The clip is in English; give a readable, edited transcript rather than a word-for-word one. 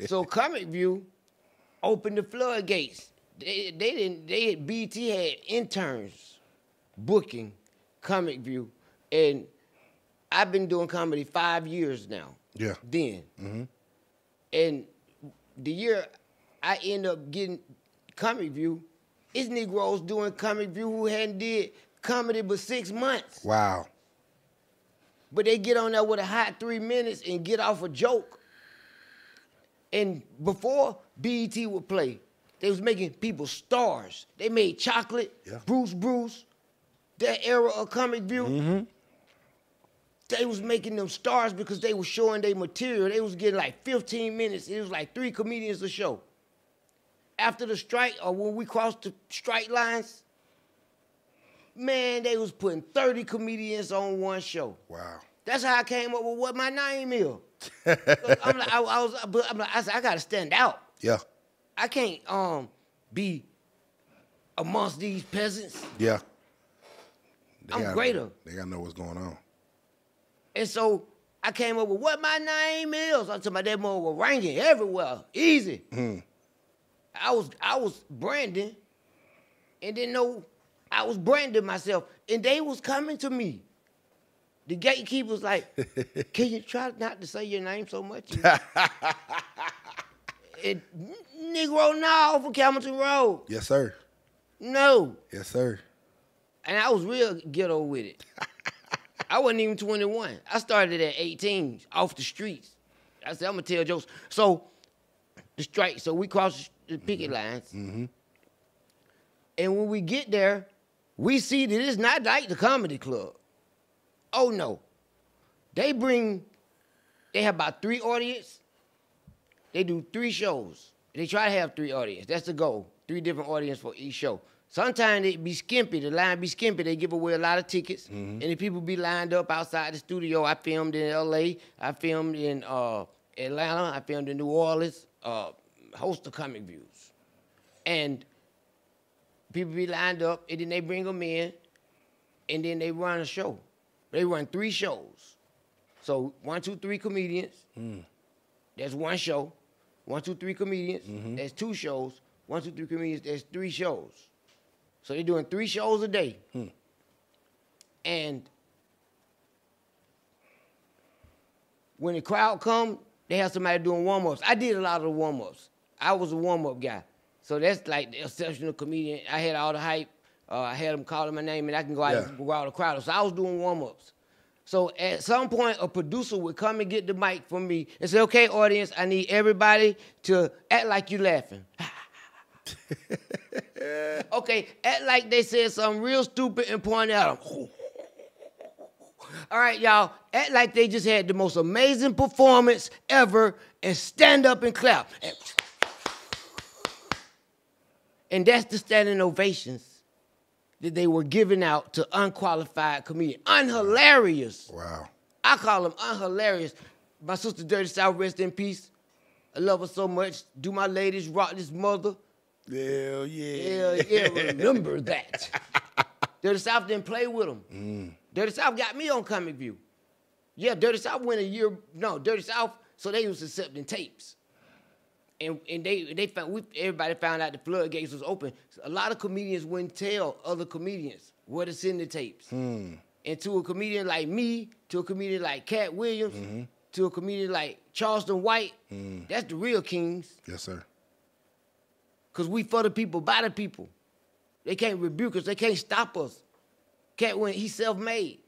So Comic View opened the floodgates. BT had interns booking Comic View, and I've been doing comedy 5 years now. Yeah. Then. And the year I end up getting Comic View, it's Negroes doing Comic View who hadn't did comedy but 6 months. Wow. But they get on there with a hot 3 minutes and get off a joke. And before BET would play, they was making people stars. They made Chocolate, Bruce, that era of Comic View. They was making them stars because they was showing their material. They was getting like 15 minutes. It was like 3 comedians a show. After the strike, or when we crossed the strike lines, man, they was putting 30 comedians on one show. Wow. That's how I came up with what my name is. I said, I gotta stand out. Yeah. I can't be amongst these peasants. Yeah. I'm greater. They gotta know what's going on. And so I came up with what my name is. I'm talking about that mother was ringing everywhere. Easy. I was branding and didn't know I was branding myself. And they was coming to me. The gatekeeper was like, can you try not to say your name so much? And, Negro, no, off of Hamilton Road. Yes, sir. No. Yes, sir. And I was real ghetto with it. I wasn't even 21. I started at 18, off the streets. I said, I'm going to tell jokes. So, the strike, so we crossed the picket lines. And when we get there, we see that it's not like the comedy club. Oh, no. They have about 3 audience. They do 3 shows. They try to have 3 audience. That's the goal. 3 different audience for each show. Sometimes it be skimpy. The line be skimpy. They give away a lot of tickets. And the people be lined up outside the studio. I filmed in L.A. I filmed in Atlanta. I filmed in New Orleans. Host of Comic Views. And people be lined up, and then they bring them in, and then they run a show. They run 3 shows. So 1, 2, 3 comedians. That's 1 show. 1, 2, 3 comedians. That's 2 shows. 1, 2, 3 comedians. That's 3 shows. So they're doing 3 shows a day. And when the crowd come, they have somebody doing warm-ups. I did a lot of the warm-ups. I was a warm-up guy. So that's like the exceptional comedian. I had all the hype. I had them calling my name, and I can go out and go out the crowd. So I was doing warm-ups. So at some point, a producer would come and get the mic from me and say, okay, audience, I need everybody to act like you laughing. Okay, act like they said something real stupid and point at them. All right, y'all, act like they just had the most amazing performance ever and stand up and clap. And that's the standing ovations that they were giving out to unqualified comedians. Unhilarious. Wow. I call them unhilarious. My sister Dirty South, rest in peace. I love her so much. Do my ladies rock this mother? Hell yeah. Hell yeah, remember that. Dirty South didn't play with them. Dirty South got me on Comic View. Yeah, Dirty South went a year. No, Dirty South, so they was accepting tapes. And everybody found out the floodgates was open. A lot of comedians wouldn't tell other comedians what to send the tapes. And to a comedian like me, to a comedian like Cat Williams, to a comedian like Charleston White, that's the real kings. Yes, sir. Because we for the people, by the people. They can't rebuke us. They can't stop us. Cat Williams, he's self-made.